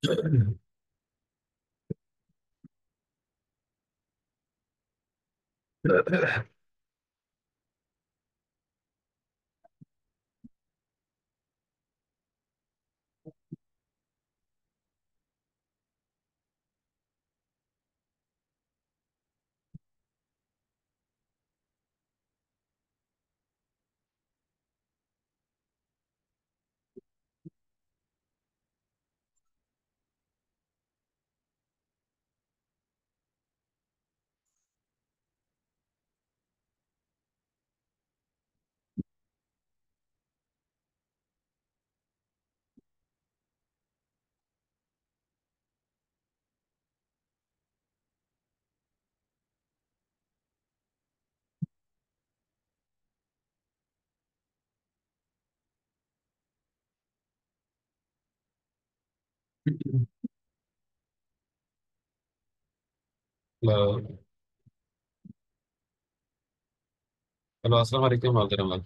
Hello. Hello, अस्सलाम वालेकुम Abdul.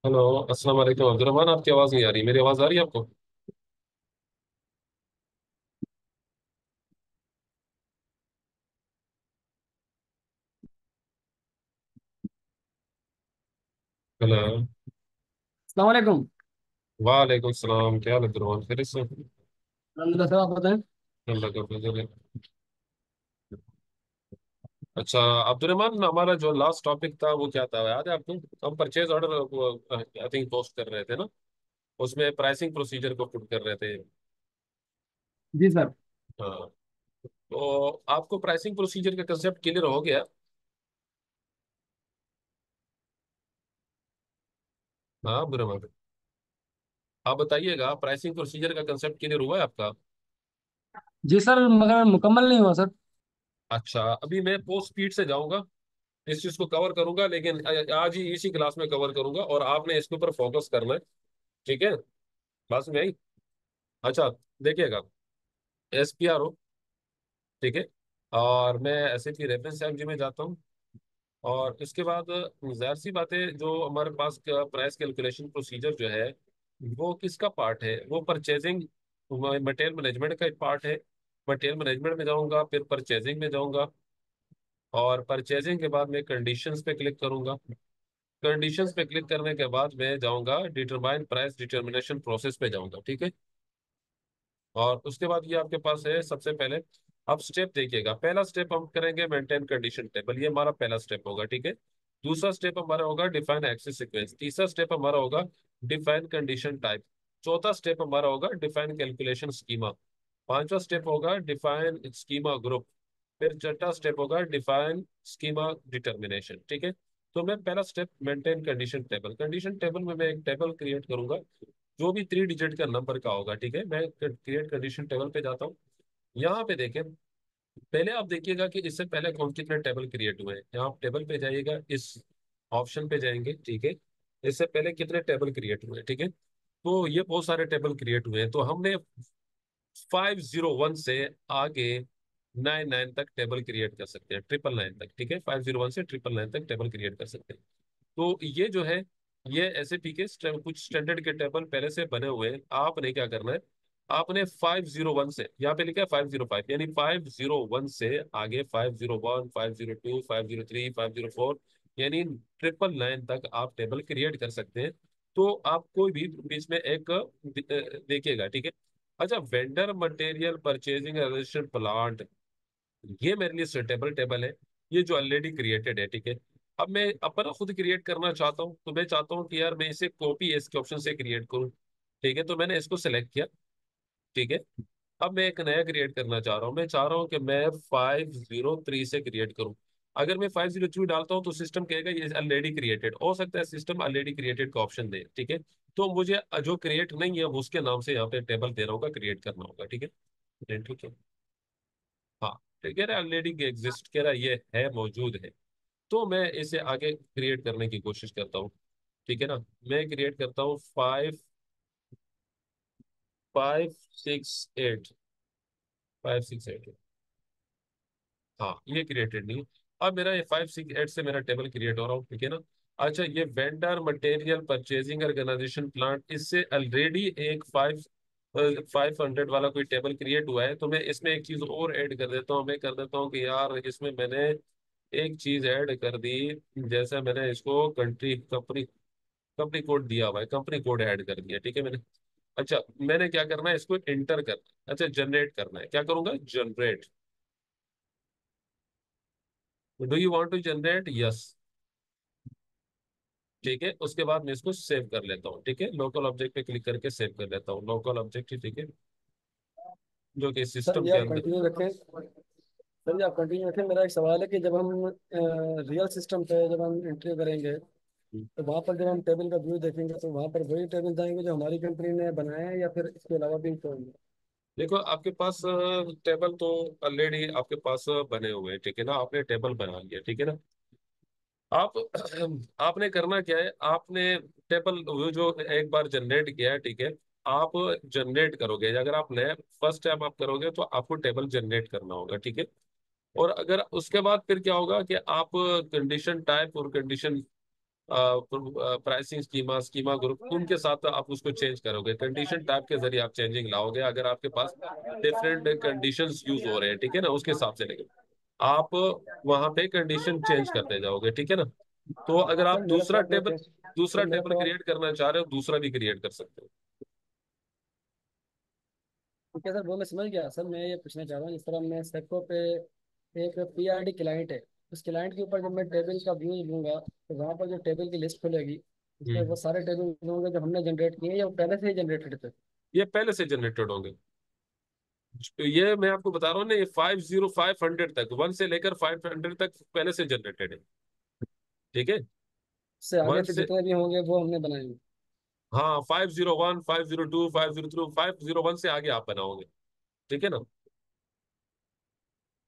Hello, अस्सलाम वालेकुम अब्दुल। आपकी आवाज़ नहीं आ रही, मेरी आवाज़ आ रही है आपको? हेलो। अस्सलाम वालेकुम। वालेकुम सलाम, क्या हाल है अब्दुल? फिर से अलहमदिल्ला सर, आप बताएं। अल्लाह का फजल है। अच्छा अब्दुल, हमारा जो लास्ट टॉपिक था वो क्या था, याद है आपको? हम purchase order I think post कर रहे थे ना, उसमें प्राइसिंग प्रोसीजर को पुट कर रहे थे। जी सर। हाँ, तो आपको प्राइसिंग प्रोसीजर का कंसेप्ट क्लियर हो गया? हाँ अब्दुल, आप बताइएगा, प्राइसिंग प्रोसीजर का कंसेप्ट क्लियर हुआ है आपका? जी सर, मगर मुकम्मल नहीं हुआ सर। अच्छा, अभी मैं पोस्ट स्पीड से जाऊंगा, इस चीज को कवर करूंगा, लेकिन आज ही इसी क्लास में कवर करूंगा और आपने इसके ऊपर फोकस करना है। ठीक है, बस में ही। अच्छा, देखिएगा, SPR हो, ठीक है, और मैं SAP रेफरेंस एमजी में जाता हूँ। और इसके बाद जाहिर सी बात है, जो हमारे पास प्राइस कैलकुलेशन प्रोसीजर जो है, वो किसका पार्ट है? वो परचेजिंग मटेरियल मैनेजमेंट का एक पार्ट है। मटेरियल मैनेजमेंट में जाऊंगा, फिर परचेजिंग में जाऊंगा, और परचेजिंग के बाद मैं कंडीशंस पे क्लिक करूंगा। कंडीशंस पे क्लिक करने के बाद मैं जाऊंगा डिटरमाइन प्राइस डिटर्मिनेशन प्रोसेस पे जाऊंगा, ठीक है। और उसके बाद ये आपके पास है सबसे पहले। अब स्टेप देखिएगा, पहला स्टेप हम करेंगे मेंटेन कंडीशन टेबल, ये हमारा पहला स्टेप होगा, ठीक है। दूसरा स्टेप हमारा होगा डिफाइन एक्सेस सीक्वेंस। तीसरा स्टेप हमारा होगा डिफाइन कंडीशन टाइप। चौथा स्टेप हमारा होगा डिफाइन कैलकुलेशन स्कीमा। पांचवा स्टेप होगा डिफाइन स्कीमा ग्रुप। फिर छठा स्टेप होगा डिफाइन स्कीमा डिटर्मिनेशन, ठीक है। तो मैं पहला step maintain condition table, condition table में मैं एक टेबल क्रिएट करूंगा, जो भी 3 डिजिट का नंबर का होगा, ठीक है। मैं क्रिएट कंडीशन टेबल पे जाता हूँ। यहाँ पे देखें, पहले आप देखिएगा कि इससे पहले कौन कितने टेबल क्रिएट हुए हैं। यहाँ आप टेबल पे जाइएगा, इस ऑप्शन पे जाएंगे, ठीक है। इससे पहले कितने टेबल क्रिएट हुए हैं, ठीक है। तो ये बहुत सारे टेबल क्रिएट हुए हैं, तो हमने 501 से आगे 99 तक टेबल क्रिएट कर सकते हैं, 999 तक, ठीक है। 501 से 999 तक टेबल क्रिएट कर सकते हैं। तो ये जो है, ये SAP के कुछ स्टैंडर्ड के टेबल पहले से बने हुए हैं। आपने क्या करना है, आपने 501 से, यहाँ पे लिखा है 505, यानी 501 से आगे 501, 502, 503, 504, यानी 999 तक आप टेबल क्रिएट कर सकते हैं। तो आप कोई भी बीच में एक देखिएगा, ठीक है। अच्छा, vendor material purchasing registration plant, ये मेरे लिए सुटेबल टेबल है, ये जो ऑलरेडी क्रिएटेड है, ठीक है। अब मैं अपना खुद क्रिएट करना चाहता हूँ, तो मैं चाहता हूँ कि यार मैं इसे कॉपी एस के ऑप्शन से क्रिएट करूँ, ठीक है। तो मैंने इसको सेलेक्ट किया, ठीक है। अब मैं एक नया क्रिएट करना चाह रहा हूँ, मैं चाह रहा हूँ कि मैं 503 से क्रिएट करूँ। अगर मैं 503 डालता हूँ तो सिस्टम कहेगा ये ऑलरेडी क्रिएटेड, हो सकता है सिस्टम ऑलरेडी क्रिएटेड का ऑप्शन दे, ठीक है। तो मुझे जो क्रिएट नहीं है उसके नाम से यहाँ पे टेबल दे रहा होगा, क्रिएट करना होगा, ठीक है, ठीक है। हाँ, ठीक है, ऑलरेडी एग्जिस्ट कह रहा है, ये है, मौजूद है। तो मैं इसे आगे क्रिएट करने की कोशिश करता हूँ, ठीक है ना। मैं क्रिएट करता हूँ 5568, 568। हाँ ये क्रिएटेड नहीं है। अब मेरा ये 568 से मेरा टेबल क्रिएट हो रहा हूँ, ठीक है ना। अच्छा, ये vendor material purchasing organization plant, इससे ऑलरेडी एक 500 वाला कोई टेबल क्रिएट हुआ है, तो मैं इसमें एक चीज और ऐड कर देता हूँ। मैं कर देता हूँ कि यार इसमें मैंने एक चीज ऐड कर दी। जैसे मैंने इसको कंट्री कंपनी कंपनी कोड दिया हुआ है, कंपनी कोड ऐड कर दिया, ठीक है मैंने। अच्छा, मैंने क्या करना है, इसको इंटर करना है। अच्छा, जनरेट करना है, क्या करूंगा, generate. Do you want to generate, yes. ठीक है, उसके बाद मैं इसको सेव कर लेता हूँ, ठीक है। लोकल ऑब्जेक्ट पे क्लिक करके सेव कर लेता हूँ, लोकल ऑब्जेक्ट, ठीक है, जो कि सर सिस्टम ये के आप अंदर। कंटिन्यू रखें। सर ये आप कंटिन्यू रखें। मेरा एक सवाल है कि जब हम रियल सिस्टम पे जब हम इंटरव्यू करेंगे, तो वहाँ पर जब हम टेबल का व्यू देखेंगे तो वहाँ पर वही टेबल जाएंगे जो हमारी कंपनी ने बनाया है, या फिर इसके अलावा भी कोई होंगे? देखो, आपके पास टेबल तो ऑलरेडी आपके पास बने हुए हैं, ठीक है ना। आपने टेबल बना लिया, ठीक है ना। आप आपने करना क्या है, आपने टेबल वो जो एक बार जनरेट किया है, ठीक है। आप जनरेट करोगे, अगर आप नया फर्स्ट टाइम आप करोगे तो आपको टेबल जनरेट करना होगा, ठीक है। और अगर उसके बाद फिर क्या होगा कि आप कंडीशन टाइप और condition pricing schema schema group उनके साथ आप उसको चेंज करोगे। कंडीशन टाइप के जरिए आप चेंजिंग लाओगे, अगर आपके पास डिफरेंट कंडीशंस यूज हो रहे हैं, ठीक है ना, उसके हिसाब से लेंगे आप। वहां पे कंडीशन चेंज करते जाओगे, ठीक है ना। तो अगर सर आप मेरा दूसरा सवाल टेबल क्या दूसरा सर मेरा टेबल सवाल क्रिएट करना चाह रहे हो, दूसरा भी क्रिएट कर सकते हो। ठीक है सर, वो मैं समझ गया। सर मैं ये पूछना चाह रहा हूँ, जिस तरह मैं सेको पे एक PRD क्लाइंट है, उस क्लाइंट के ऊपर जब मैं टेबल का व्यू लूंगा तो वहाँ पर जो टेबल की लिस्ट खुलेगी, उसमें वो हम्म। सारे टेबल होंगे जो हमने जनरेट किए हैं या वो पहले से ही जनरेटेड थे? ये पहले से जनरेटेड होंगे। ये मैं आपको बता रहा हूँ ना, ये 50500 तक, 1 से लेकर 500 तक पहले से जनरेटेड है, ठीक है। उससे आगे वन फिर से, जितने भी होंगे वो हमने बनाएंगे। हाँ, 501, 502, 503, 501 से आगे आप बनाओगे, ठीक है ना।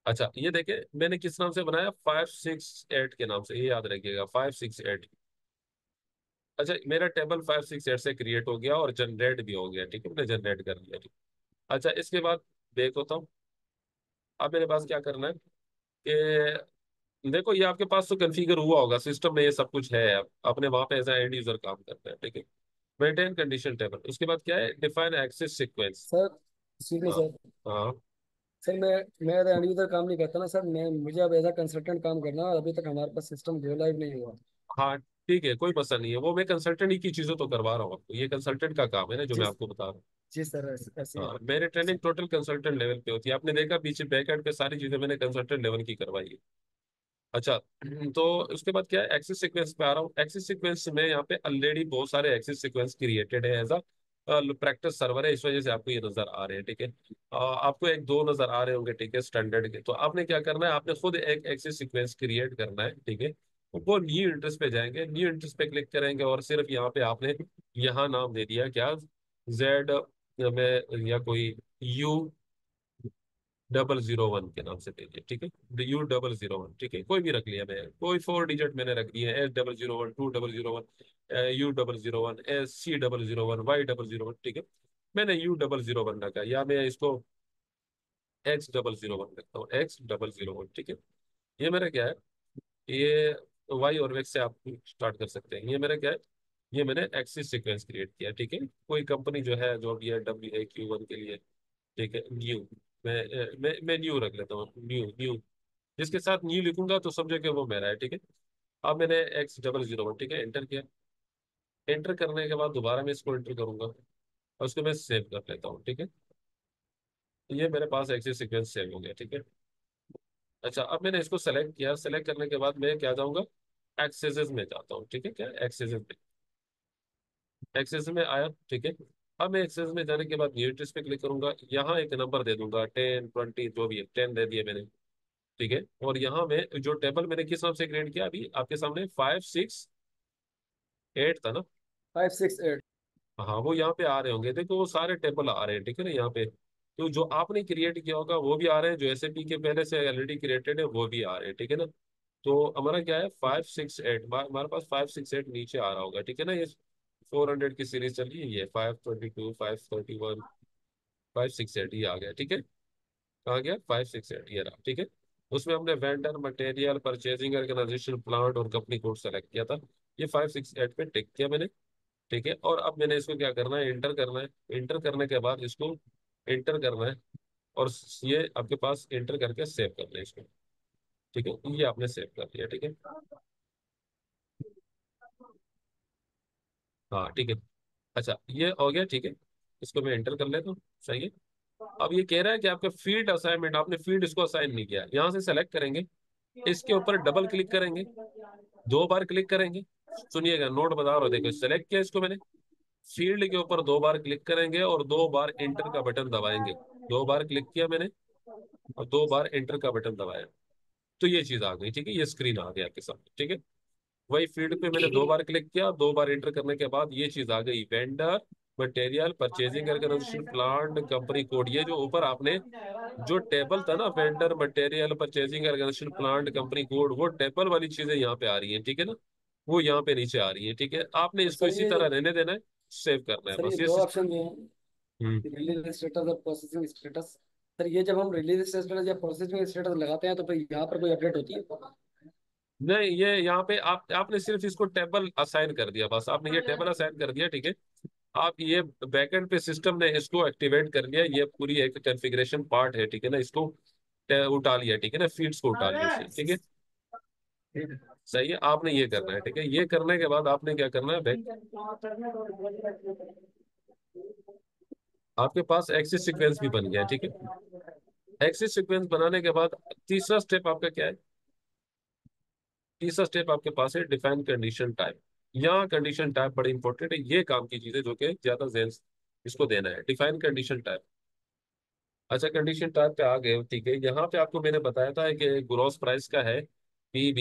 अच्छा, ये देखे मैंने किस नाम से बनाया, 568 के नाम से, ये याद रखिएगा, 568। अच्छा, मेरा टेबल 568 से क्रिएट हो गया और जनरेट भी हो गया, ठीक है, मैंने जनरेट कर लिया, ठीक। अच्छा, इसके बाद देखो तो अब मेरे पास क्या करना है कि देखो, ये आपके पास तो कॉन्फ़िगर हुआ होगा सिस्टम में, ये सब कुछ है। अपने वहां पे एज एंड यूजर काम करते हैं, ठीक है। मेंटेन कंडीशन टेबल, उसके बाद क्या है, define access sequence. Sir excuse me हाँ। सर। हाँ। सर मैं एज एंड यूजर काम नहीं करता ना सर, मैं मुझे अब एज अ कंसल्टेंट काम करना है, और अभी तक हमारे पास सिस्टम गो लाइव नहीं हुआ। हाँ, ठीक है, कोई मसला नहीं है, वो मैं कंसल्टेंट ही की चीजों तो करवा रहा हूँ आपको, ये कंसल्टेंट का काम है ना जो जी। मैं आपको बता रहा हूँ। जी सर, ऐसी है। हाँ, मेरे ट्रेनिंग टोटल कंसल्टेंट लेवल पे होती है, आपने देखा पीछे बैक एंड पे सारी चीजें मैंने कंसल्टेंट लेवल की करवाई है। अच्छा, तो उसके बाद क्या है, एक्सिस सीक्वेंस पे आ रहा हूँ। एक्सिस सीक्वेंस में यहाँ पे ऑलरेडी बहुत सारे एक्सिस सीक्वेंस क्रिएटेड है एज अ प्रैक्टिस सर्वर है, इस वजह से आपको ये नजर आ रहे हैं, ठीक है। आपको एक दो नजर आ रहे होंगे, ठीक है, स्टैंडर्ड के। तो आपने क्या करना है, आपने खुद एक एक्सिस सीक्वेंस क्रिएट करना है, ठीक है। वो न्यू इंटरेस्ट पे जाएंगे, न्यू इंटरेस्ट पे क्लिक करेंगे और सिर्फ यहाँ पे आपने यहाँ नाम दे दिया क्या, जेड में, या कोई U0001 के नाम से दे दिया, ठीक है, U0001, ठीक है, कोई भी रख लिया, मैं कोई 4 डिजिट मैंने रख दिए, S0001, 2001, U001, SC001, Y001, ठीक है। मैंने U001 रखा, या मैं इसको X001 रखता हूँ, X001, ठीक है। ये मेरा क्या है, ये वाई और वेक्स से आप स्टार्ट कर सकते हैं। ये मेरा क्या है, ये मैंने एक्सिस सीक्वेंस क्रिएट किया, ठीक है। कोई कंपनी जो है, जो भी है, WAQ1 के लिए, ठीक है, न्यू। मैं न्यू रख लेता हूँ, न्यू न्यू। जिसके साथ न्यू लिखूंगा तो समझो कि वो मेरा है, ठीक है। अब मैंने X001, ठीक है, एंटर किया। एंटर करने के बाद दोबारा मैं इसको एंटर करूंगा और उसको मैं सेव कर लेता हूँ, ठीक है। तो ये मेरे पास एक्सिस सीक्वेंस सेव हो गया, ठीक है। अच्छा, अब मैंने इसको सेलेक्ट किया, सेलेक्ट करने के बाद मैं क्या जाऊंगा, एक्सेसेस में जाता हूँ, ठीक है, क्या एक्सेसेस में, एक्सेस में आया, ठीक है। अब मैं एक्सेस में जाने के बाद न्यू एड्रेस पे क्लिक करूंगा, यहाँ एक नंबर दे दूंगा, 10, 20, जो भी है, 10 दे दिए मैंने, ठीक है। और यहाँ में जो टेबल मैंने किस नाम से क्रिएट किया, अभी आपके सामने 568 था ना। 568। हाँ, वो यहाँ पे आ रहे होंगे, देखो वो सारे टेबल आ रहे हैं, ठीक है ना, यहाँ पे। तो जो आपने क्रिएट किया होगा वो भी आ रहे हैं, जो SAP के पहले से ऑलरेडी क्रिएटेड है वो भी आ रहे हैं, ठीक है ना। तो हमारा क्या है, 568, हमारे पास 568 नीचे आ रहा होगा, ठीक है ना। ये 400 की सीरीज चल रही है, ये 522, 531, 568 ये आ गया, ठीक है। कहाँ गया, 568 ये रहा, ठीक है। उसमें हमने vendor, material, purchasing organization, plant और कंपनी कोड सेलेक्ट किया था। ये 568 पे टिक किया मैंने, ठीक है। और अब मैंने इसको क्या करना है, इंटर करना है। इंटर करने के बाद इसको इंटर करना है, और ये आपके पास इंटर करके सेव करना है इसको, ठीक है। ये आपने सेव कर दिया, ठीक है। हाँ ठीक है। अच्छा ये हो गया, ठीक है। इसको मैं एंटर कर लेता हूँ, सही है। अब ये कह रहा है कि आपका फील्ड असाइनमेंट, आपने फील्ड इसको असाइन नहीं किया। यहाँ से सेलेक्ट करेंगे, इसके ऊपर डबल क्लिक करेंगे, 2 बार क्लिक करेंगे। सुनिएगा, नोट बता रहा हूँ, देखो सेलेक्ट किया इसको मैंने, फील्ड के ऊपर 2 बार क्लिक करेंगे और 2 बार इंटर का बटन दबाएंगे। 2 बार क्लिक किया मैंने और 2 बार इंटर का बटन दबाया, तो ये चीज आ गई, ठीक है। ये स्क्रीन आ गई आपके सामने, ठीक है। वही फील्ड पे मैंने 2 बार क्लिक किया, 2 बार एंटर करने के बाद ये चीज आ गई, vendor, material, purchasing organization, plant, company code. ये जो ऊपर आपने जो टेबल था ना, vendor, material, purchasing organization, plant, company code, वो टेबल वाली चीजें यहाँ पे आ रही हैं, ठीक है ना। वो यहाँ पे नीचे आ रही है, ठीक है। आपने तो इसको सर इसी ये तरह रहने देना है, सेव करना है सर ये बस, ये दो ऑप्शन जो है, हम्म। रिलीज स्टेटस और प्रोसेसिंग स्टेटस, सर ये जब हम रिलीज स्टेटस या प्रोसेसिंग स्टेटस लगाते हैं तो फिर यहाँ पर कोई अपडेट होती है? नहीं, ये यहाँ पे आपने सिर्फ इसको टेबल असाइन कर दिया, बस आपने ये टेबल असाइन कर दिया, ठीक है। आप ये बैकएंड पे सिस्टम ने इसको एक्टिवेट कर लिया, ये पूरी एक कॉन्फ़िगरेशन पार्ट है, ठीक है ना। इसको उठा लिया, ठीक है ना, फीड्स को उठा लिया इससे, ठीक है। ठीक है। सही है, आपने ये करना है, ठीक है। ये करने के बाद आपने क्या करना है, बैक आपके पास एक्सिस सीक्वेंस भी बन गया है, ठीक है। एक्सिस सीक्वेंस बनाने के बाद तीसरा स्टेप आपका क्या है, तीसरा स्टेप आपके पास है डिफाइन कंडीशन टाइप। यहाँ कंडीशन टाइप बड़ी इंपॉर्टेंट है, ये काम की चीजें जो कि ज्यादा जेन इसको देना है, डिफाइन कंडीशन टाइप। अच्छा कंडीशन टाइप पे आ गए, ठीक है। यहाँ पे आपको मैंने बताया था कि ग्रॉस प्राइस का है PB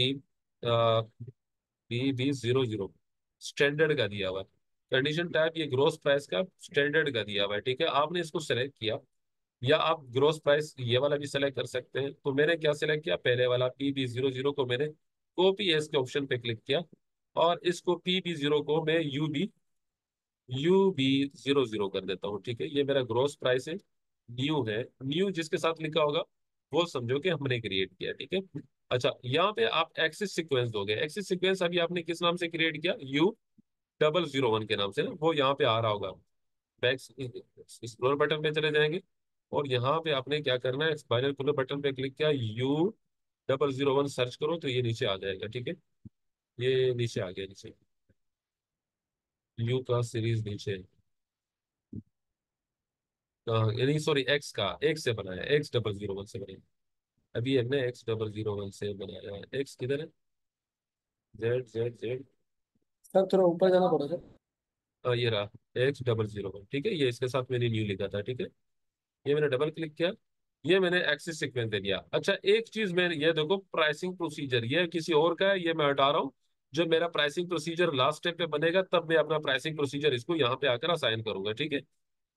00 स्टैंडर्ड का दिया हुआ है। कंडीशन टाइप ये ग्रॉस प्राइस का स्टैंडर्ड का दिया हुआ है, ठीक है। आपने इसको सेलेक्ट किया, या आप ग्रॉस प्राइस ये वाला भी सेलेक्ट कर सकते हैं। तो मैंने क्या सेलेक्ट किया, पहले वाला PB 00 को मैंने कॉपी एज के ऑप्शन पे क्लिक किया, और इसको PB 0 को मैं UB 00 कर देता हूँ, ठीक है। ये मेरा ग्रॉस प्राइस है, न्यू है। न्यू जिसके साथ लिखा होगा वो समझो कि हमने क्रिएट किया, ठीक है। अच्छा यहाँ पे आप एक्सिस सीक्वेंस दोगे। एक्सिस सीक्वेंस अभी आपने किस नाम से क्रिएट किया, U 001 के नाम से ना, वो यहाँ पे आ रहा होगा। बैक एक्सप्लोर बटन पे चले जाएंगे, और यहाँ पे आपने क्या करना है, बाइनोकुलर बटन पे क्लिक किया, U 001 सर्च करो तो ये नीचे आ जाएगा, ठीक है। ये नीचे आ गया, नीचे यू का सीरीज नीचे, नहीं सॉरी, एक्स का, एक्स से बनाया, X 001 से बनाया। अभी हमने X 001 से बनाया है। एक्स किधर है, Z Z Z, सर थोड़ा ऊपर जाना पड़ेगा। ये रहा X 001, ठीक है। ये इसके साथ मैंने न्यू लिखा था, ठीक है। ये मैंने डबल क्लिक किया, ये मैंने एक्सिस सीक्वेंस दे दिया। अच्छा एक चीज मैं, ये देखो प्राइसिंग प्रोसीजर, ये किसी और का है, ये मैं हटा रहा हूँ। जब मेरा प्राइसिंग प्रोसीजर लास्ट स्टेप पे बनेगा, तब मैं अपना प्राइसिंग प्रोसीजर इसको यहाँ पे आकर असाइन करूंगा, ठीक है।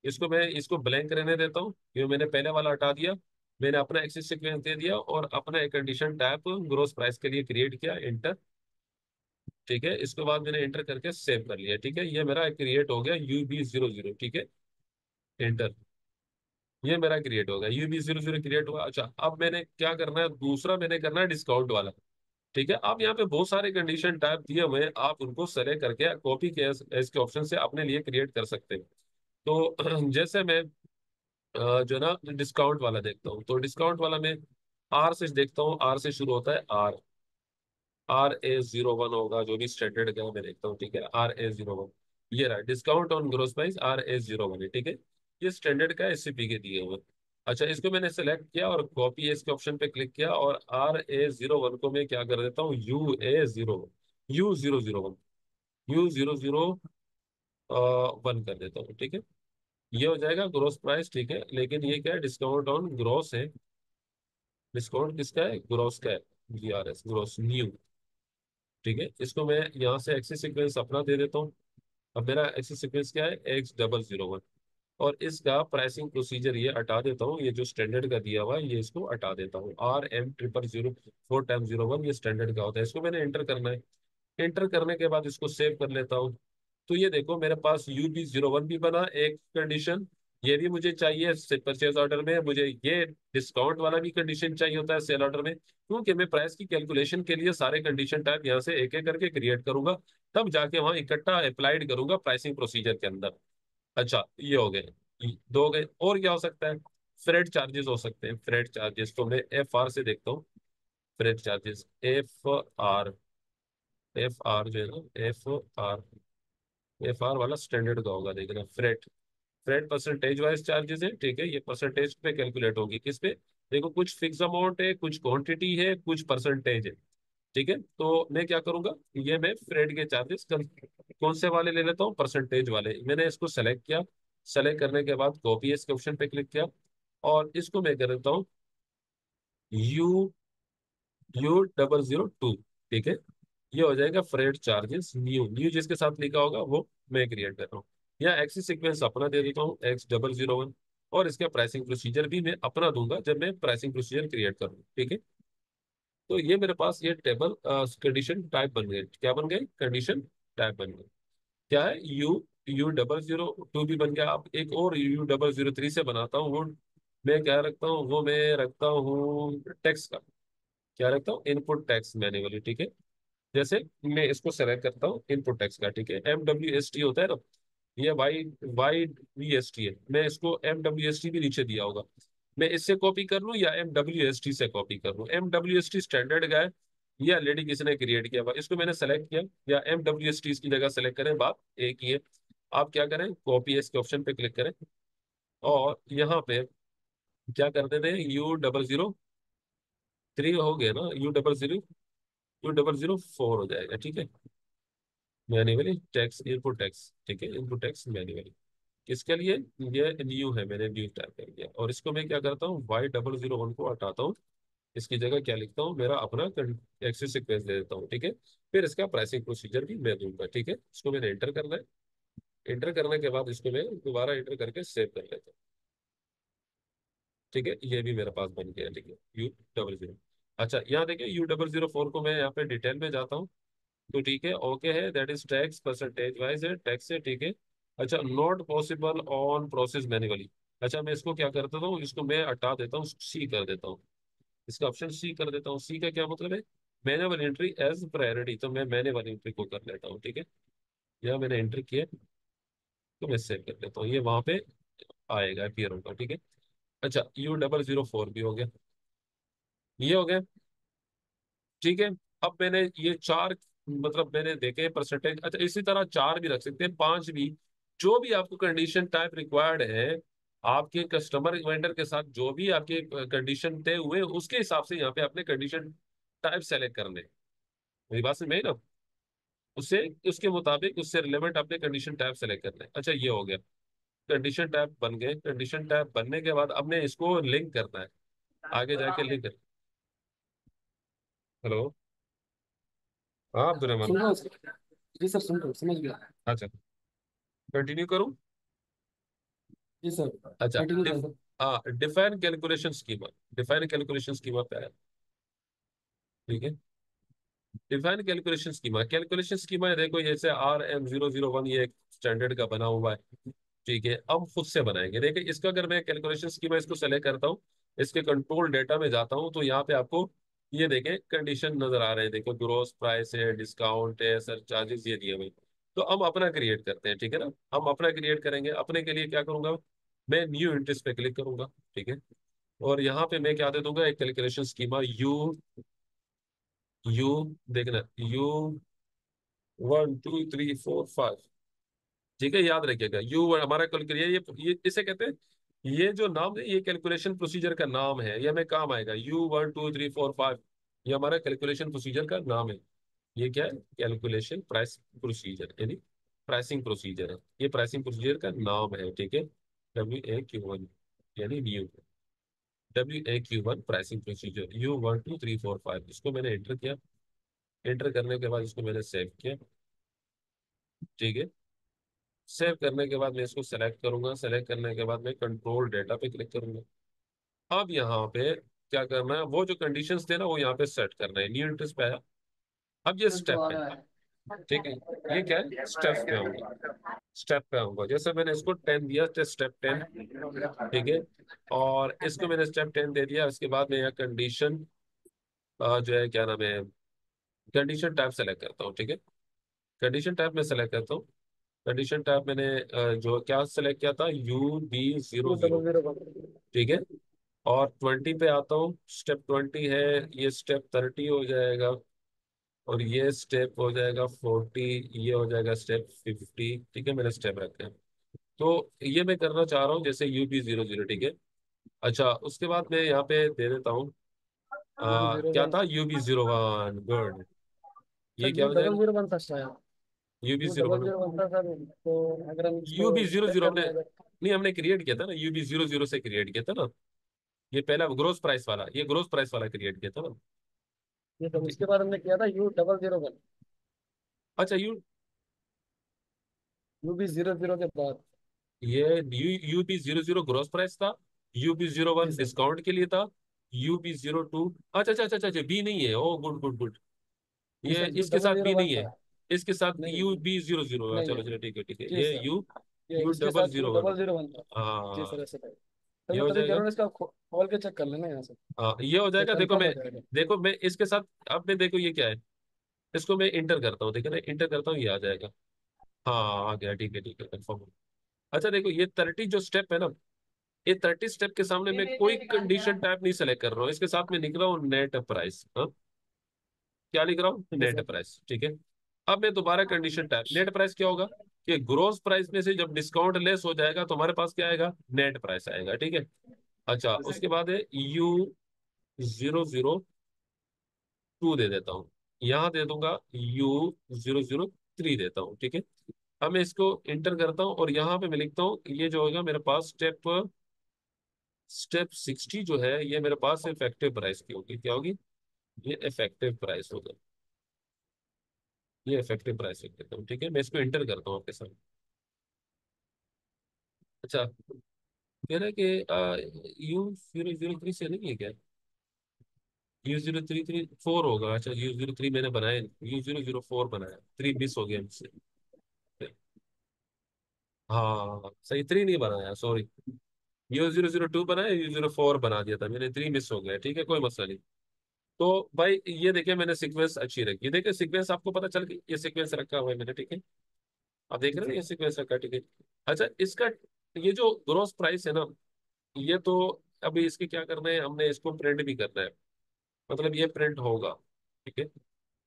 इसको मैं इसको ब्लैंक रहने देता हूँ, ये मैंने पहले वाला हटा दिया। मैंने अपना एक्सिस सीक्वेंस दे दिया और अपना एक कंडीशन टाइप ग्रोस प्राइस के लिए क्रिएट किया, इंटर, ठीक है। इसके बाद मैंने इंटर करके सेव कर लिया, ठीक है। ये मेरा क्रिएट हो गया UB 00, ठीक है। एंटर, ये मेरा क्रिएट होगा, UB 00 क्रिएट हुआ। अच्छा अब मैंने क्या करना है, दूसरा मैंने करना है डिस्काउंट वाला, ठीक है। आप यहाँ पे बहुत सारे कंडीशन टाइप दिए हुए हैं, आप उनको सेलेक्ट करके कॉपी के एज के ऑप्शन से अपने लिए क्रिएट कर सकते हैं। तो जैसे मैं जो ना डिस्काउंट वाला देखता हूँ, तो डिस्काउंट वाला में आर से देखता हूँ, आर से शुरू होता है, RA 01 होगा, जो भी स्टैंडर्ड का मैं देखता हूँ, ठीक है। RA 01, ये रहा discount on gross price, RA 01 है, ठीक है। ये स्टैंडर्ड का SCP के दिए हुए। अच्छा इसको मैंने सेलेक्ट किया और कॉपी इसके ऑप्शन पे क्लिक किया, और RA 01 को मैं क्या कर देता हूँ, U0 1 कर देता हूँ, ठीक है। ये हो जाएगा ग्रोस प्राइस, ठीक है। लेकिन ये क्या है, डिस्काउंट ऑन ग्रोस है। डिस्काउंट किसका है, ग्रोस का है, GRS ग्रोस न्यू, ठीक है। इसको मैं यहाँ से एक्सिस सीक्वेंस अपना दे देता हूँ। अब मेरा एक्सिस सीक्वेंस क्या है, X 001, और इसका प्राइसिंग प्रोसीजर ये हटा देता हूँ, ये जो स्टैंडर्ड का दिया हुआ है ये इसको हटा देता हूँ। RM 000 4 टाइम 01, ये स्टैंडर्ड का होता है। इसको मैंने एंटर करना है, एंटर करने के बाद इसको सेव कर लेता हूँ। तो ये देखो मेरे पास UB 01 भी बना एक कंडीशन, ये भी मुझे चाहिए परचेज ऑर्डर में, मुझे ये डिस्काउंट वाला भी कंडीशन चाहिए होता है सेल ऑर्डर में, क्योंकि मैं प्राइस की कैलकुलेशन के लिए सारे कंडीशन टाइप यहाँ से एक एक करके क्रिएट करूंगा, तब जाके वहां इकट्ठा अप्लाइड करूंगा प्राइसिंग प्रोसीजर के अंदर। अच्छा, ये हो गए, दो हो गए। और क्या हो सकता है? फ्रेट चार्जेस हो सकते हैं। फ्रेट चार्जेस तो मैं एफ आर से देखता हूँ। Freight charges F R, F R जो है ना, आर एफ आर वाला स्टैंडर्ड का होगा, देखना freight. Freight percentage wise charges है, ठीक है, ये परसेंटेज पे कैलकुलेट होगी किस पे? देखो, कुछ फिक्स अमाउंट है, कुछ क्वांटिटी है, कुछ परसेंटेज है, ठीक है। तो मैं क्या करूंगा, ये मैं फ्रेट के चार्जेस कौन से वाले ले लेता हूँ? परसेंटेज वाले। मैंने इसको सेलेक्ट किया, सेलेक्ट करने के बाद कॉपी इसके ऑप्शन पे क्लिक किया, और इसको मैं कर देता हूँ यू U002, ठीक है। ये हो जाएगा फ्रेट चार्जेस न्यू, न्यू जिसके साथ लिखा होगा वो मैं क्रिएट कर रहा हूँ। या एक्सिस सीक्वेंस अपना दे देता हूँ X001, और इसका प्राइसिंग प्रोसीजर भी मैं अपना दूंगा जब मैं प्राइसिंग प्रोसीजर क्रिएट करूँ, ठीक है। तो ये मेरे पास ये टेबल कंडीशन टाइप बन गए। क्या बन गए? कंडीशन टाइप बन गए। क्या है? U002 भी बन गया। अब एक और U003 से बनाता हूँ, वो मैं क्या रखता हूँ? वो मैं रखता हूँ टेक्स्ट का। क्या रखता हूँ? इनपुट टैक्स मैन्युअली, ठीक है। जैसे मैं इसको सेलेक्ट करता हूँ इनपुट टैक्स का, ठीक है, MWST होता है ना, ये YVST है। मैं इसको MWST भी नीचे दिया होगा, मैं इससे कॉपी कर लूँ या MWST से कॉपी कर लूँ? MWST स्टैंडर्ड का है, ये ऑलरेडी किसी ने क्रिएट किया हुआ, इसको मैंने सेलेक्ट किया, या MWST की जगह सेलेक्ट करें, बात एक ही है। आप क्या करें? कॉपी इसके ऑप्शन पे क्लिक करें, और यहाँ पे क्या कर देते हैं? U003 हो गया ना, U0004 हो जाएगा, ठीक है। मैन्युअली टैक्स, इनपुट टैक्स, ठीक है, इनपुट टैक्स मैन्युअली। किसके लिए? ये न्यू है, मैंने न्यू टाइप कर दिया, और इसको मैं क्या करता हूँ? Y001 को हटाता हूँ, इसकी जगह क्या लिखता हूँ? मेरा अपना एक्सिस सीक्वेंस दे देता हूँ, ठीक है। फिर इसका प्राइसिंग प्रोसीजर भी मैं दूंगा, ठीक है। इसको मैंने एंटर करना है। एंटर करने के बाद इसको मैं दोबारा एंटर करके सेव कर लेता हूँ, ठीक है। ये भी मेरे पास बन गया, ठीक है, U00। अच्छा, यहाँ देखिए U004 को मैं यहाँ पे डिटेल में जाता हूँ, तो ठीक है, ओके है, that is tax percentage wise है, टैक्स है, ठीक है। अच्छा, not possible on process manually. अच्छा, मैं इसको क्या कर देता हूँ? इसको मैं हटा देता हूँ, सी कर देता हूँ, इसका ऑप्शन सी कर देता हूँ। सी का क्या मतलब है? मैनुअल एंट्री एज प्रायोरिटी, तो मैं मैनुअल एंट्री को कर लेता हूँ, ठीक है। यह मैंने एंट्री किया, तो मैं सेव कर लेता हूँ, ये वहां पे आएगा, अपीयर होगा, ठीक है। अच्छा, U004 भी हो गया, ये हो गया, ठीक है। अब मैंने ये चार, मतलब मैंने देखे परसेंटेज। अच्छा, इसी तरह चार भी रख सकते हैं, पांच भी, जो भी आपको कंडीशन टाइप रिक्वायर्ड है, आपके कस्टमर वेंडर के साथ जो भी आपके कंडीशन तय हुए, उसके हिसाब से यहाँ पे आपने कंडीशन टाइप सेलेक्ट करने। मेरी बात समझ में आई ना? उससे, उसके मुताबिक, उससे रिलेवेंट आपने कंडीशन टाइप सेलेक्ट करना है। अच्छा, ये हो गया, कंडीशन टाइप बन गए। कंडीशन टाइप बनने के बाद अब मैं इसको लिंक करना है, आगे जाके लिंक कर। हेलो, हाँ अब्दुलरहमान। सुन रहा हूँ सर। जी सर, सुन रहा हूँ, समझ गया। अच्छा, कंटिन्यू करूँ? जी सर, अच्छा, कंटिन्यू कर sir. Define calculation schema. Define calculation schema पे है, ठीक है। Define calculation schema, calculation schema है, देखो जैसे RM001, ये एक स्टैंडर्ड का बना हुआ है, ठीक है। अब खुद से बनाएंगे, देखिए इसका अगर मैं कैलकुलेशन स्कीमा इसको सेलेक्ट करता हूँ, इसके कंट्रोल डेटा में जाता हूँ, तो यहाँ पे आपको ये देखें कंडीशन नजर आ रहे हैं, देखो ग्रोस प्राइस है, डिस्काउंट है, सर चार्जेस ये दिए हुए। तो हम अपना क्रिएट करते हैं, ठीक है ना। हम अपना क्रिएट करेंगे, अपने के लिए क्या करूंगा? मैं न्यू इंटरेस्ट पे क्लिक करूंगा, ठीक है। और यहाँ पे मैं क्या दे दूंगा? एक कैलकुलेशन स्कीमा यू देखना, U1 2 3 4 5, ठीक है, याद रखिएगा। हमारा कैलकुलेशन, ये इसे कहते हैं, ये जो नाम है ये कैलकुलेशन प्रोसीजर का नाम है, ये हमें काम आएगा। U1 2 3 4 5, ये हमारा कैलकुलेशन प्रोसीजर का नाम है। ये क्या है? कैलकुलेशन प्राइस प्रोसीजर, यानी प्राइसिंग प्रोसीजर है, ये प्राइसिंग प्रोसीजर का नाम है, ठीक है। WAQ1, यानी new, WAQ1 pricing procedure U1 2 3 4 5, इसको मैंने एंटर किया। एंटर करने के बाद इसको मैंने सेव किया, ठीक है। सेव करने के बाद मैं इसको सेलेक्ट करूंगा, सेलेक्ट करने के बाद मैं कंट्रोल डेटा पे क्लिक करूंगा। अब यहाँ पे क्या करना है? वो जो कंडीशंस थे ना, वो यहाँ पे सेट करना है। न्यू इंटरेस्ट पे आया, अब ये सर तो स्टेप आ है। रहा है। ठीक है, ये क्या है, स्टेप्स पे आऊंगा। स्टेप पे आऊंगा, जैसे मैंने इसको 10 दिया, स्टेप 10। ठीक है, और इसको मैंने स्टेप 10 दे दिया। उसके बाद मैं यहाँ कंडीशन जो है, क्या नाम है, कंडीशन टाइप सेलेक्ट करता हूँ। ठीक है, कंडीशन टाइप में सेलेक्ट करता हूँ। कंडीशन टाइप मैंने जो क्या सेलेक्ट किया था, to UB00। Double zero one ठीक है, और 20 पे आता हूँ, स्टेप 20 है, ये स्टेप 30 हो जाएगा, और ये स्टेप हो जाएगा 40, ये हो जाएगा स्टेप 50। ठीक है, मैंने स्टेप रखे हैं। तो ये मैं करना चाह रहा हूँ जैसे UB00। ठीक है, अच्छा उसके बाद मैं यहाँ पे दे देता हूँ, जीरो क्या वन था, UB01। गुड, ये सर, क्या यू हो डबल जाएगा, जीरो वन था शायद। UB U zero double one zero one था सर। तो अगर हम इसको यूबी जीरो चेक जीरो हमने, करना है तो नहीं हमने क्रिएट किया था ना, UB00 से क्रिएट किया था ना। ये पहला ग्रोस प्राइस वाला, ये ग्रोस प्राइस वाला क्रिएट किया था ना। ये तो ठीक उसके है, बाद हमने किया था U00 वन। अच्छा UB00 के बाद। ये UB00 ग्रोस प्राइस था, UB01 जी सर। डिस्काउंट के लिए था, UB02, अच्छा अच्छा अच्छा अच्छा, बी नहीं है, ओ गुड गुड गुड, जी ये सर, यू इसके डबल साथ जीरो बी वन नहीं है, था। इसके साथ नहीं UB00 है, नहीं चलो है। चलो ठीक है ठीक है, जी ये सर, यू ये यू इसके डबल साथ you zero one double zero one था। जी हाँ, सर, ऐसे था। सर ये मैं हो तभी कह रहा जाएगा। हूँ इसका खोल के चेक कर लेना यहाँ से। हाँ ये हो तो जाएगा, देखो कंफर्म मैं, हो जाएगा। देखो मैं इसके साथ, अब मैं देखो ये क्या है, इसको मैं इंटर करता हूँ, देखो ना इंटर करता हूँ, ये आ जाएगा। हाँ आ गया, ठीक है कंफर्म। अच्छा देखो, ये 30 जो स्टेप है ना, ये 30 स्टेप के सामने मैं कोई कंडीशन टाइप नहीं सेलेक्ट कर रहा हूँ, इसके साथ मैं लिख रहा हूँ नेट प्राइस। हाँ, क्या लिख रहा हूँ, ठीक है नेट सर। प्राइस। ठीक है, अब मैं दोबारा कंडीशन टाइप, नेट प्राइस क्या होगा, कि ग्रोस प्राइस में से जब डिस्काउंट लेस हो जाएगा तो हमारे पास क्या आएगा, नेट प्राइस आएगा। ठीक है, अच्छा उसके बाद है U002 दे देता हूँ, यहाँ दे दूंगा U003 देता हूँ। ठीक है, अब मैं इसको इंटर करता हूँ और यहाँ पे मैं लिखता हूँ, ये जो होगा मेरे पास स्टेप 60 जो है, ये मेरे पास इफेक्टिव प्राइस की होगी, क्या होगी, ये इफेक्टिव प्राइस होगा, ये इफेक्टिव प्राइस लिख देता हूँ। ठीक है, मैं इसको इंटर करता हूँ आपके साथ। अच्छा, कह रहा है कि U003 से नहीं है क्या, U0334 होगा। अच्छा U03 मैंने बनाया, U004 बनाया, 3 मिस हो गया मुझसे। हाँ सही, 3 नहीं बनाया, सॉरी, U002 बनाया, U04 बना दिया था मैंने, 3 मिस हो गया। ठीक है, कोई मसला नहीं। तो भाई ये देखिए, मैंने सीक्वेंस अच्छी रखी, देखिए सीक्वेंस आपको पता चल गई, ये सीक्वेंस रखा हुआ है मैंने। ठीक है, आप देख जी रहे हैं ना, सर। ये सीक्वेंस रखा है। ठीक है, अच्छा इसका, ये जो ग्रोस प्राइस है ना, ये तो अभी इसकी क्या करना है, हमने इसको प्रिंट भी करना है, मतलब ये प्रिंट होगा। ठीक है,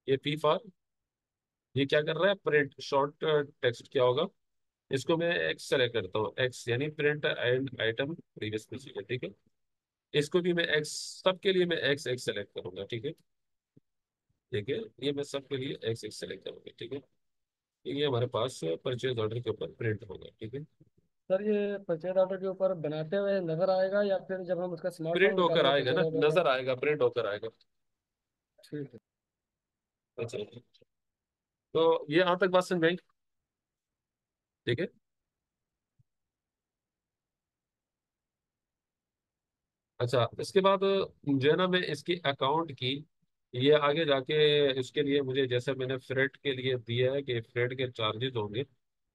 ये पी फॉर, ये क्या कर रहा है, प्रिंट शॉर्ट टेक्स्ट क्या होगा, इसको मैं एक्स सेलेक्ट करता हूँ, एक्स यानी print and item previous procedure. ठीक है, इसको भी मैं एक्स, सबके लिए मैं एक्स एक्स सेलेक्ट करूंगा। ठीक है, ठीक है, ये मैं सबके लिए एक्स एक्स सेलेक्ट करूंगा। ठीक है, ये हमारे पास परचेज ऑर्डर के ऊपर प्रिंट होगा। ठीक है, सर, ये परचेज ऑर्डर के ऊपर बनाते हुए नजर आएगा या फिर जब हम उसका स्मार्टफोन प्रिंट होकर निकालेंगे आएगा परचेज ना, ऑर्डर का? नजर आएगा, प्रिंट होकर आएगा। ठीक है। अच्छा, तो ये यहाँ तक बात समझ में आई। ठीक है, अच्छा इसके बाद जो है ना, मैं इसकी अकाउंट की, ये आगे जाके इसके लिए मुझे, जैसे मैंने फ्रेट के लिए दिया है कि फ्रेट के चार्जेस होंगे,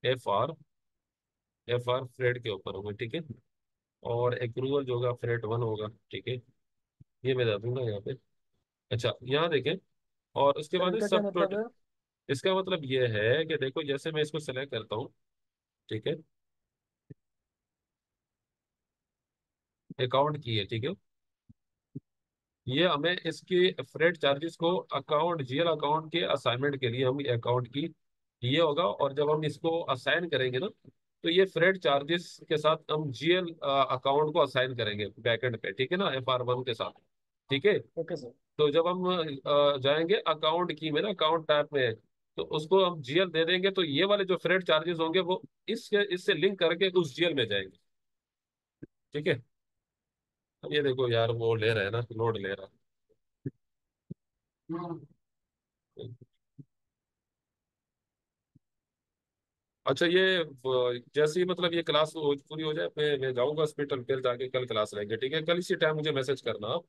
एफ आर फ्रेट के ऊपर होंगे। ठीक है, और एक्रूवल जो होगा फ्रेट 1 होगा। ठीक है, ये मैं दे दूंगा यहाँ पे। अच्छा यहाँ देखें, और उसके सर, बाद इनका क्या सब मतलब टोटल, है? इसका मतलब ये है कि देखो, जैसे मैं इसको सेलेक्ट करता हूँ, ठीक है, अकाउंट की है। ठीक है, ये हमें इसके फ्रेट चार्जेस को अकाउंट, जीएल अकाउंट के असाइनमेंट के लिए हम अकाउंट की, ये होगा, और जब हम इसको असाइन करेंगे ना, तो ये फ्रेट चार्जेस के साथ हम जीएल अकाउंट को असाइन करेंगे बैकएंड पे। ठीक है ना, FR1 के साथ। ठीक है, ओके सर। तो जब हम जाएंगे अकाउंट की में ना, अकाउंट टाइप में, तो उसको हम जीएल दे देंगे, तो ये वाले जो फ्रेट चार्जेस होंगे वो इसके इससे लिंक करके उस जीएल में जाएंगे। ठीक है, अब ये देखो यार, वो ले रहा है ना, लोड ले रहा है। अच्छा ये जैसे ही मतलब ये क्लास पूरी हो जाए, मैं जाऊंगा हॉस्पिटल, फिर जाके कल क्लास लेंगे। ठीक है, कल इसी टाइम मुझे मैसेज करना आप।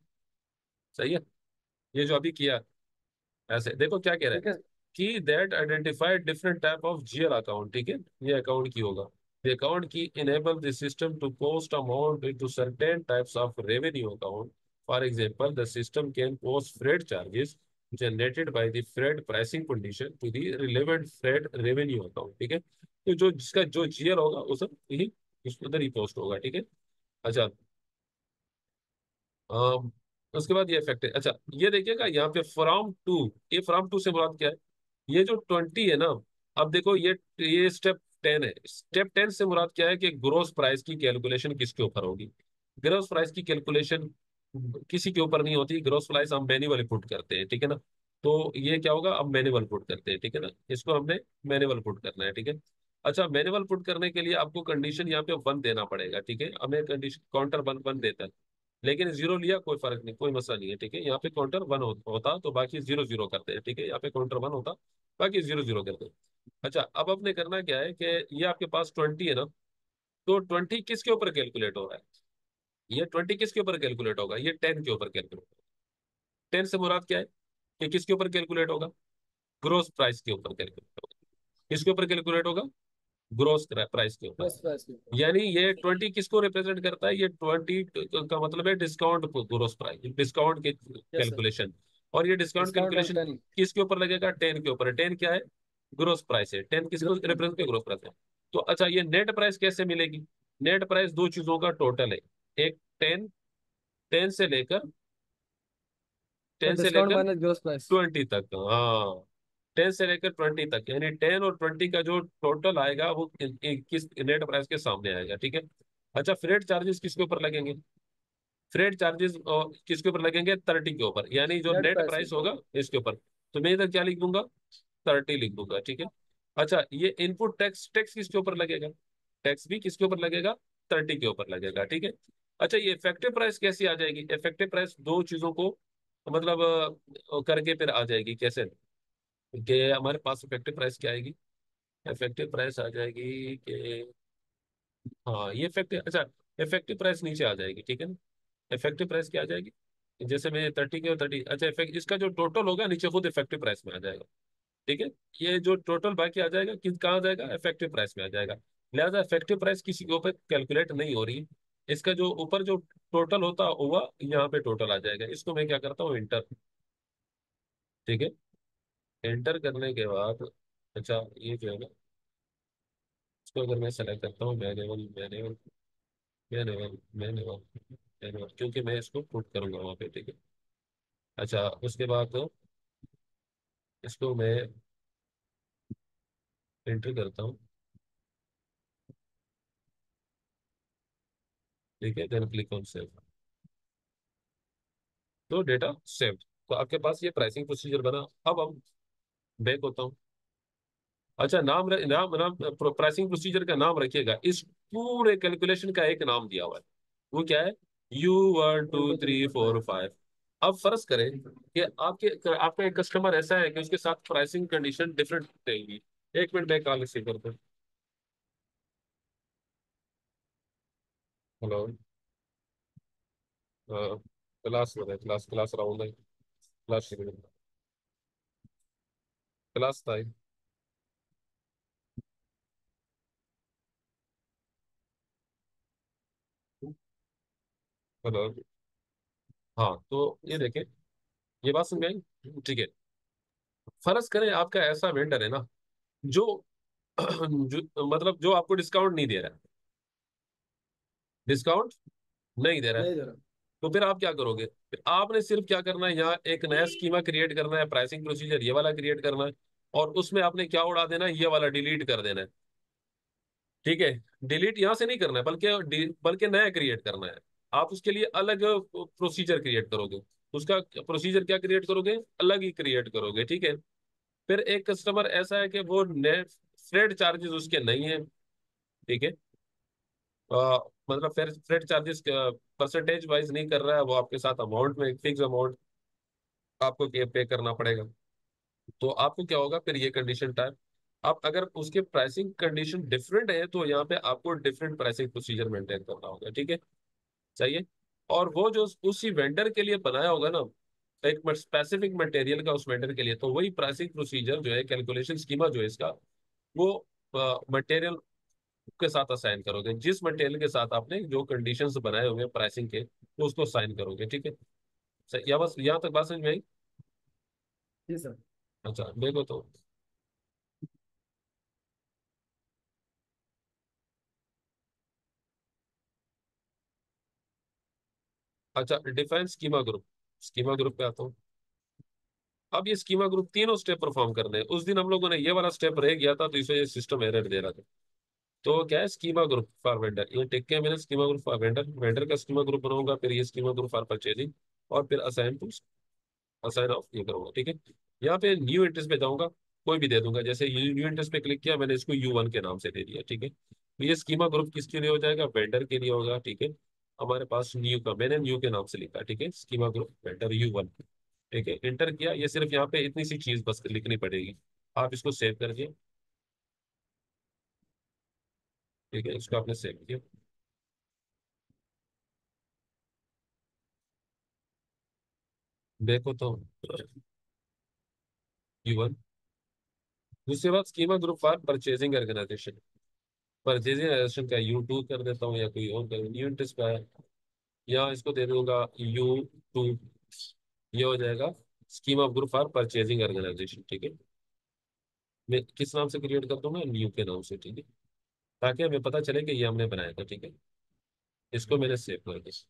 सही है, ये जो अभी किया, ऐसे देखो क्या कह रहा है, ठीक है। Key that identify different type of GL account, ठीक है, ये अकाउंट की होगा। The account key enable the system to post amount into certain types of revenue account. For example the system can post freight charges generated by the freight pricing condition to the relevant freight revenue account, ठीक है। तो जो जिसका जो GL होगा वो सब यही उधर ही पोस्ट होगा, ठीक है। अच्छा, अम, उसके बाद ये इफेक्ट है। अच्छा, ये देखिएगा यहाँ पे फ्रॉम टू, ये फ्रॉम टू से मुराद क्या है? ये जो 20 है ना, अब देखो ये स्टेप 10 है। स्टेप 10 से मुराद क्या है कि ग्रोस प्राइस की कैलकुलेशन किसके ऊपर होगी? ग्रोस प्राइस की कैलकुलेशन किसी के ऊपर नहीं होती। ग्रोस प्राइस हम मैन्युअली पुट करते हैं, ठीक है ना। तो ये क्या होगा, अब मैन्युअल पुट करते हैं, ठीक है ना, इसको हमने मैन्युअल पुट करना है, ठीक है। अच्छा, मैन्युअल पुट करने के लिए आपको कंडीशन यहाँ पे 1 देना पड़ेगा, ठीक है। हमें कंडीशन काउंटर 1 देता है, लेकिन जीरो लिया कोई फर्क नहीं, कोई मसला नहीं है, ठीक है। यहाँ पे काउंटर 1 होता तो बाकी 0 0 करते हैं, ठीक है। यहाँ पे काउंटर 1 होता, बाकी 0 0 करते हैं। अच्छा, अब अपने करना क्या है कि ये आपके पास 20 है ना, तो 20 किसके ऊपर कैलकुलेट हो रहा है? ये 20 किसके ऊपर कैलकुलेट होगा? ये 10 के ऊपर कैलकुलेट होगा। 10 से मुराद क्या है कि किसके ऊपर कैलकुलेट होगा? ग्रोस प्राइस के ऊपर कैलकुलेट होगा। किसके ऊपर कैलकुलेट होगा? ग्रोस प्राइस के ऊपर। बस प्राइस के ऊपर। यानी ये 20 किसको रिप्रेजेंट करता है? ये 20 का मतलब है डिस्काउंट, ग्रोस प्राइस, डिस्काउंट के यस सर। कैलकुलेशन। और ये डिस्काउंट डिस्काउंट ऑन कैलकुलेशन 10। किसके ऊपर लगेगा? 10 के ऊपर। 10 क्या है? ग्रोस प्राइस है। 10 किसको रिप्रेजेंट कर? ग्रोस प्राइस है। तो अच्छा, ये नेट प्राइस कैसे मिलेगी? नेट प्राइस दो चीजों का टोटल है। एक 10, 10 से लेकर, तो 10 से डिस्काउंट लेकर माइनस ग्रोस प्राइस। 20 तक, हाँ। 10 से लेकर 20 तक, यानी 10 और 20 का जो टोटल आएगा वो किस नेट प्राइस के सामने आएगा, ठीक है। अच्छा, फ्रेट चार्जेस किसके ऊपर लगेंगे? फ्रेट चार्जेस किसके ऊपर लगेंगे? 30 के ऊपर, यानी जो नेट नेट प्राइस के प्राइस ऊपर। होगा इसके ऊपर। तो मैं इधर क्या लिख दूंगा? 30 लिख दूंगा, ठीक है। अच्छा, ये इनपुट टैक्स, टैक्स किसके ऊपर लगेगा? टैक्स भी किसके ऊपर लगेगा? 30 के ऊपर लगेगा, ठीक है। अच्छा, ये इफेक्टिव प्राइस कैसी आ जाएगी? इफेक्टिव प्राइस दो चीजों को मतलब करके फिर आ जाएगी कैसे? कि हमारे पास इफेक्टिव प्राइस क्या आएगी? इफेक्टिव प्राइस आ जाएगी कि, हाँ, ये इफेक्टिव, अच्छा, इफेक्टिव प्राइस नीचे आ जाएगी, ठीक है ना। इफेक्टिव प्राइस क्या आ जाएगी? जैसे मैं 30 के और 30, अच्छा, इफेक्ट इसका जो टोटल होगा नीचे खुद इफेक्टिव प्राइस में आ जाएगा, ठीक है। ये जो टोटल बाकी आ जाएगा किस कहाँ आ जाएगा? इफेक्टिव प्राइस में आ जाएगा। लिहाजा इफेक्टिव प्राइस किसी के ऊपर कैलकुलेट नहीं हो रही। इसका जो ऊपर जो टोटल होता हुआ यहाँ पे टोटल आ जाएगा। इसको मैं क्या करता हूँ? इंटर, ठीक है। एंटर करने के बाद, अच्छा, ये जो है ना, इसको अगर मैं सेलेक्ट करता हूँ manual, manual, manual, manual, manual, क्योंकि मैं इसको पुट करूंगा वहाँ पे, ठीक है। अच्छा, उसके बाद इसको मैं एंटर करता हूँ, ठीक है। Then click on save. तो डेटा सेव, तो आपके पास ये प्राइसिंग प्रोसीजर बना। अब हम बैक होता हूँ। अच्छा, नाम प्राइसिंग प्रोसीजर का नाम रखिएगा। इस पूरे कैलकुलेशन का एक नाम दिया हुआ है, वो क्या है? U1 2 1 2 3 3 4 4 5। 5। अब फर्ज करें कि आपका एक कस्टमर ऐसा है कि उसके साथ प्राइसिंग कंडीशन डिफरेंट रहेगी। एक मिनट, मैं कॉल रिसीव करता हूँ। हेलो, क्लास में है, क्लास क्लास राउंड है, क्लास क्लास था। हेलो, हाँ, तो ये देखें, ये बात समझ में आई, ठीक है। फर्ज करें आपका ऐसा वेंडर है ना, जो मतलब जो आपको डिस्काउंट नहीं दे रहा है, डिस्काउंट नहीं दे रहा है। नहीं दे रहा। तो फिर आप क्या करोगे? फिर आपने सिर्फ क्या करना है, यहाँ एक नया स्कीमा क्रिएट करना है, प्राइसिंग प्रोसीजर ये वाला क्रिएट करना है। और उसमें आपने क्या उड़ा देना है? ये वाला डिलीट कर देना है, ठीक है। डिलीट यहाँ से नहीं करना है, बल्कि नया क्रिएट करना है। आप उसके लिए अलग प्रोसीजर क्रिएट करोगे। उसका प्रोसीजर क्या क्रिएट करोगे? अलग ही क्रिएट करोगे, ठीक है। फिर एक कस्टमर ऐसा है कि वो नेट फ्रेट चार्जेस उसके नहीं है, ठीक है। मतलब फिर फ्रेट चार्जेस परसेंटेज वाइज नहीं कर रहा है, वो आपके साथ अमाउंट में फिक्स अमाउंट आपको पे करना पड़ेगा। तो आपको क्या होगा फिर? ये कंडीशन टाइप, आप अगर उसके प्राइसिंग कंडीशन डिफरेंट है तो यहाँ पे आपको डिफरेंट प्राइसिंग प्रोसीजर मेंटेन करना होगा, ठीक है। चाहिए। और वो जो उसी वेंडर के लिए बनाया होगा ना, एक स्पेसिफिक मटेरियल का उस वेंडर के लिए, तो वही प्राइसिंग प्रोसीजर जो है, कैलकुलेशन स्कीमा जो है इसका, वो मटेरियल के साथ असाइन करोगे। जिस मटेरियल के साथ आपने जो कंडीशंस बनाए हुए प्राइसिंग के, तो उसको साइन करोगे, ठीक है। या बस यहाँ तक बात समझ में आई? जी सर। अच्छा देखो तो। अच्छा, define schema group. Schema group पे आता हूँ। अब ये स्कीमा ग्रुप तीनों स्टेप परफॉर्म करने हैं। उस दिन हम लोगों ने ये वाला स्टेप रह गया था, तो इस वजह सिस्टम एरर दे रहा था। तो क्या है, स्कीमा ग्रुप फॉर वेंडर, ये टिक के मैंने schema group for vendor, vendor का स्कीमा ग्रुप बनाऊंगा, फिर ये स्कीमा ग्रुप फॉर परचेजिंग, और फिर असाइन टू, असाइन ऑफ ये करूंगा, ठीक है। यहाँ पे न्यू इंटरेस्ट पे जाऊंगा, कोई भी दे दूंगा। जैसे न्यू इंटरेस्ट पे क्लिक किया, मैंने इसको U1 के नाम से दे दिया, ठीक है। तो ये स्कीमा ग्रुप किसके लिए हो जाएगा, वेंडर के लिए होगा, ठीक है। हमारे पास न्यू का, मैंने न्यू के नाम से लिखा, ठीक है, स्कीमा ग्रुप वेंडर U1, ठीक है। इंटर किया, ये सिर्फ यहाँ पे इतनी सी चीज बस लिखनी पड़ेगी। आप इसको सेव कर दिए, ठीक है, इसको आपने सेव किया। देखो तो, U1। दूसरी बात, schema group for purchasing organization, purchasing organization का U2 कर देता हूँ, या कोई और कर, न्यू इंटरेस्ट का है, या इसको दे दूंगा U2। ये हो जाएगा scheme of group for purchasing organization, ठीक है। मैं किस नाम से क्रिएट कर दूंगा, न्यू के नाम से, ठीक है, ताकि हमें पता चले कि ये हमने बनाया था, ठीक है। इसको मैंने सेव कर दिया।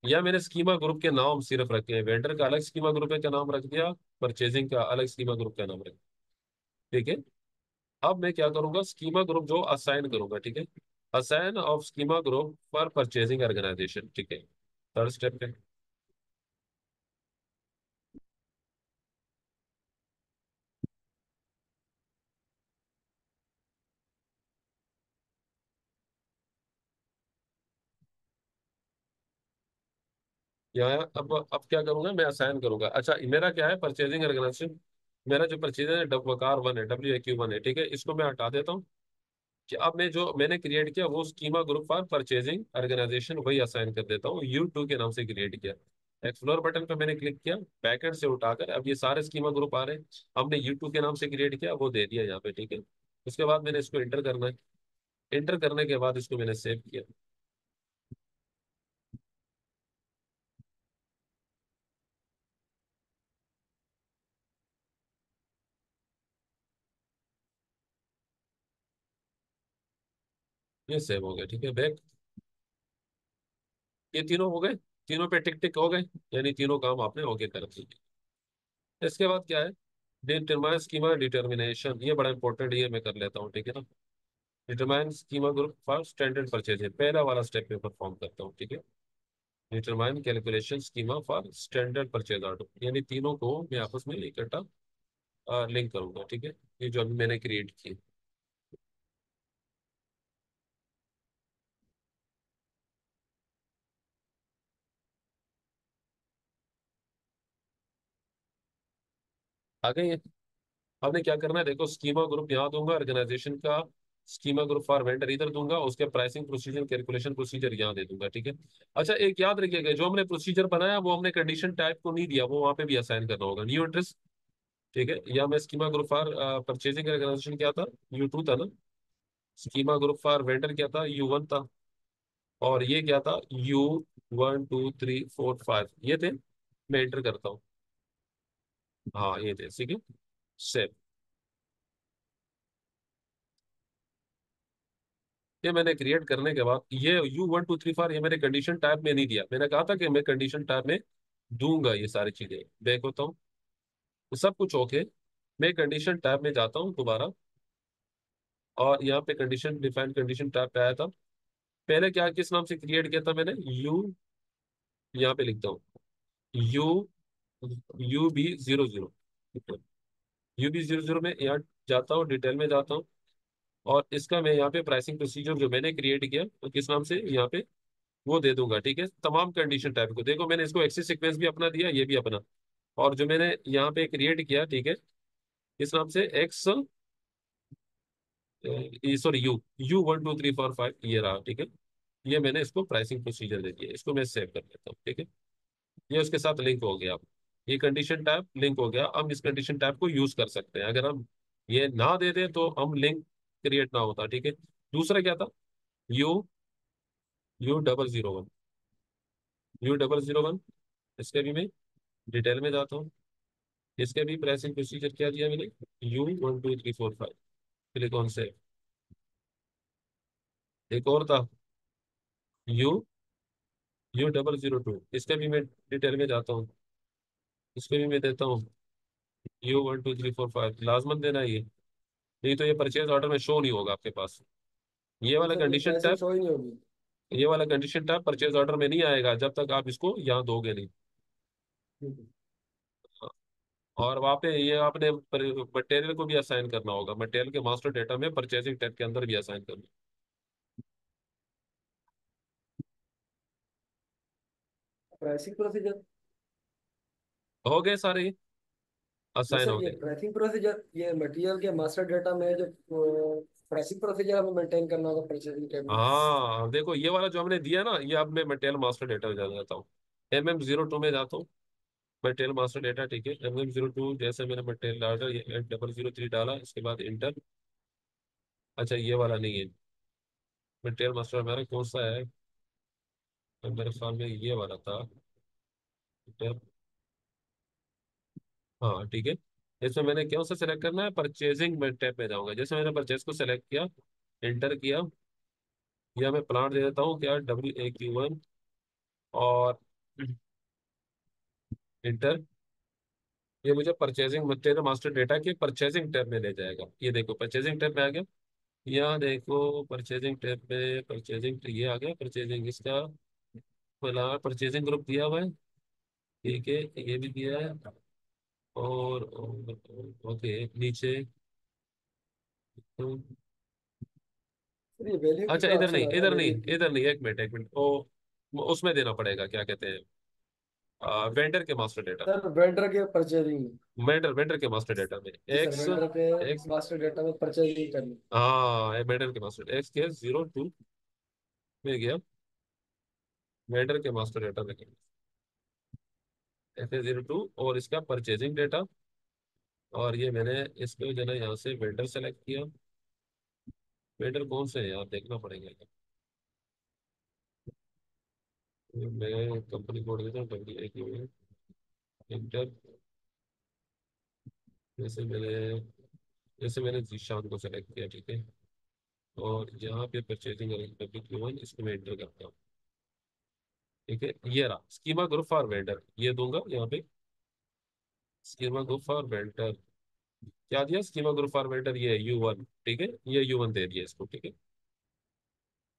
या मैंने स्कीमा ग्रुप के नाम सिर्फ रखे हैं, वेंडर का अलग स्कीमा ग्रुप का नाम रख दिया, परचेजिंग का अलग स्कीमा ग्रुप का नाम रख दिया, ठीक है। अब मैं क्या करूंगा, स्कीमा ग्रुप जो असाइन करूंगा, ठीक है, assign of schema group for purchasing organization, ठीक है। थर्ड स्टेप पे यहाँ, अब क्या करूंगा, मैं असाइन करूंगा। अच्छा, मेरा क्या है, परचेजिंग ऑर्गेनाइजेशन, मेरा जो परचेजर है WR1 है, WAQ1 है, ठीक है। इसको मैं हटा देता हूँ, कि अब मैं जो मैंने क्रिएट किया वो schema group for purchasing organization वही असाइन कर देता हूँ, U2 के नाम से क्रिएट किया। एक्सप्लोर बटन पे मैंने क्लिक किया, बैकएंड से उठाकर अब ये सारे स्कीमा ग्रुप आ रहे हैं। हमने U2 के नाम से क्रिएट किया, वो दे दिया यहाँ पे, ठीक है। उसके बाद मैंने इसको इंटर करना है। इंटर करने के बाद इसको मैंने सेव किया। ये सेव हो गया, ठीक है, बैक। ये तीनों हो गए, तीनों पे टिक टिक हो गए, यानी तीनों काम आपने ओके कर दिए। इसके बाद क्या है, डिटरमाइन स्कीमा डिटर्मिनेशन, ये बड़ा इंपॉर्टेंट, ये मैं कर लेता हूँ, ठीक है ना। Determine schema group for standard purchase है, पहला वाला स्टेप में परफॉर्म करता हूँ, ठीक है। Determine calculation schema for standard purchase order, यानी तीनों को मैं आपस में इकट्ठा लिंक करूंगा, ठीक है। ये जो अभी मैंने क्रिएट की। आ गई है। आपने क्या करना है, देखो, स्कीमा ग्रुप यहाँ दूंगा, ऑर्गेनाइजेशन का स्कीमा ग्रुप फॉर वेंडर इधर दूंगा, उसके प्राइसिंग प्रोसीजर कैलकुलेशन प्रोसीजर यहाँ दे दूंगा, ठीक है। अच्छा, एक याद रखिएगा, जो हमने प्रोसीजर बनाया वो हमने कंडीशन टाइप को नहीं दिया, वो वहाँ पे भी असाइन करना होगा, न्यू एड्रेस, ठीक है। या मैं schema group for purchasing organization क्या था, U2 था ना। स्कीमा ग्रुप फॉर वेंडर क्या था, U1 था। और ये क्या था, U1 2 3 4 5 ये थे। मैं एंटर करता हूँ, हाँ ये थे, ठीक है। सेव। ये मैंने क्रिएट करने के बाद, ये U1 2 3 4 ये मैंने कंडीशन टाइप में नहीं दिया, मैंने कहा था कि मैं कंडीशन टाइप में दूंगा ये सारी चीजें। देख होता हूँ, तो सब कुछ ओके। मैं कंडीशन टैब में जाता हूँ दोबारा, और यहाँ पे कंडीशन डिफाइन कंडीशन टैब पे आया था। पहले क्या, किस नाम से क्रिएट किया था मैंने, यहाँ पे लिखता हूँ, यू UB00, UB00 में यहाँ जाता हूँ, डिटेल में जाता हूँ, और इसका मैं यहाँ पे प्राइसिंग प्रोसीजर जो मैंने क्रिएट किया, तो किस नाम से यहाँ पे वो दे दूंगा, ठीक है। तमाम कंडीशन टाइप को देखो, मैंने इसको एक्सिस सीक्वेंस भी अपना दिया, ये भी अपना। और जो मैंने यहाँ पे क्रिएट किया, ठीक है, इस नाम से एक्स, सॉरी, U1 2 3 4 5 ये रहा, ठीक है। ये मैंने इसको प्राइसिंग प्रोसीजर दे दिया, इसको मैं सेव कर लेता हूँ, ठीक है। ये उसके साथ लिंक हो गया। ये कंडीशन टैब लिंक हो गया। हम इस कंडीशन टैब को यूज कर सकते हैं। अगर हम ये ना दे दें तो हम लिंक क्रिएट ना होता, ठीक है। दूसरा क्या था? You U0001, U0001। इसके भी मैं डिटेल में जाता हूँ। इसके भी प्रेसिंग प्रोसीजर क्या दिया मैंने? U1234 5। क्लिक ऑन से। एक और था U002। इसके भी मैं डिटेल में जाता हूँ। इसके भी मैं देता हूँ U12345। लाजमन देना है ये, नहीं तो ये परचेज ऑर्डर में शो नहीं होगा आपके पास। ये तो वाला फिर ये कंडीशन प्राइसिंग टैब, शो ही नहीं होगी। ये वाला कंडीशन टैब परचेज ऑर्डर में नहीं आएगा जब तक आप इसको यहाँ दोगे नहीं। ठीक है। और वहाँ पे ये आपने मटेरियल को भी असाइन करना होगा। मटेरियल के मास्टर डेटा में परचेजिंग टैब के अंदर भी असाइन करना। प्राइसिंग प्रोसीजर, हो गए सारे, नहीं असाइन सर, हो ये गए। प्राइसिंग प्रोसीजर, ये मटेरियल के मास्टर डेटा में जो प्राइसिंग प्रोसीजर हमें मेंटेन करना होगा परचेजिंग टैब में। हाँ देखो, ये वाला जो हमने दिया ना, ये अब मैं मटेरियल मास्टर डेटा में जाना जाता हूँ। MM02 में जाता हूँ। मटेरियल मास्टर डेटा, ठीक है। MM02 जैसे मैंने मटेरियल डाला, ये 8003 डाला, इसके बाद इंटर। अच्छा ये वाला नहीं है। मटेरियल मास्टर हमारा कौन सा है? तो मेरे ख्याल में ये वाला था। हाँ ठीक है। इसमें मैंने कौन सा सेलेक्ट करना है? परचेजिंग में टैब में जाऊंगा। जैसे मैंने परचेज को सेलेक्ट किया, इंटर किया, या मैं प्लान दे देता हूँ क्या, WAQ1, और इंटर। ये मुझे परचेजिंग मटेरियल मास्टर डेटा के परचेजिंग टैब में ले जाएगा। ये देखो परचेजिंग टैब में आ गया। यहाँ देखो परचेजिंग टैब में, परचेजिंग ये आ गया। परचेजिंग इसका फिलहाल परचेजिंग ग्रुप दिया हुआ है, ठीक है। ये भी दिया है। ओके नीचे तो, सर ये वैल्यू की अच्छा का इधर ऑप्शन नहीं, आ रहा है, इधर नहीं, वैल्यू की। इधर नहीं, एक मिनट एक मिनट। वो उसमें देना पड़ेगा, क्या कहते हैं, वेंडर के मास्टर डेटा में। सर वेंडर के परचेजिंग में। वेंडर वेंडर के मास्टर डेटा में जी सर, एक्स वेंडर के एक्स मास्टर डेटा में परचेजिंग करनी। हाँ, वेंडर के मास्टर एक्स के 02 में गया। वेंडर के मास्टर डेटा में गया, FA02, और इसका परचेजिंग डेटा। और ये मैंने इसको जो है ना, यहाँ से वेंडर सेलेक्ट किया। वेंडर कौन से है यार, देखना पड़ेगा। मैं कंपनी कोड देता हूँ, WAQ, इंटर। जैसे मैंने जैसे मैंने जीशान को सेलेक्ट किया, ठीक है। और यहाँ पे परचेजिंग WQ1, इसको मैं एंटर करता हूँ, ठीक है। ये रहा स्कीमा ग्रुप फॉर वेंडर, ये दूंगा यहाँ पे। स्कीमा ग्रुप फॉर वेंडर क्या दिया? स्कीमा ग्रुप फॉर वेंडर ये U1, ठीक है। ये U1 दे दिया इसको, ठीक है।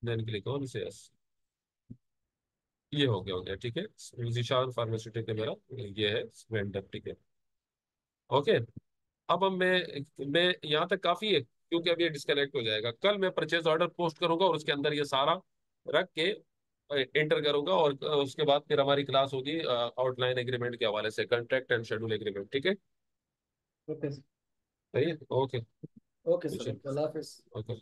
Then click on yes. ये हो गया, ठीक है। जीशान फार्मास्यूटिकल मेरा ये है वेंडर, ठीक है। ओके। अब मैं यहाँ तक काफी है, क्योंकि अब ये डिस्कनेक्ट हो जाएगा। कल मैं परचेज ऑर्डर पोस्ट करूंगा और उसके अंदर ये सारा रख के एंटर करूंगा, और उसके बाद फिर हमारी क्लास होगी आउटलाइन एग्रीमेंट के हवाले से, कॉन्ट्रैक्ट एंड शेड्यूल एग्रीमेंट, ठीक है। Okay sir. सही है, ओके। ओके सर, ओके, अल्लाह हाफिज़। ओके।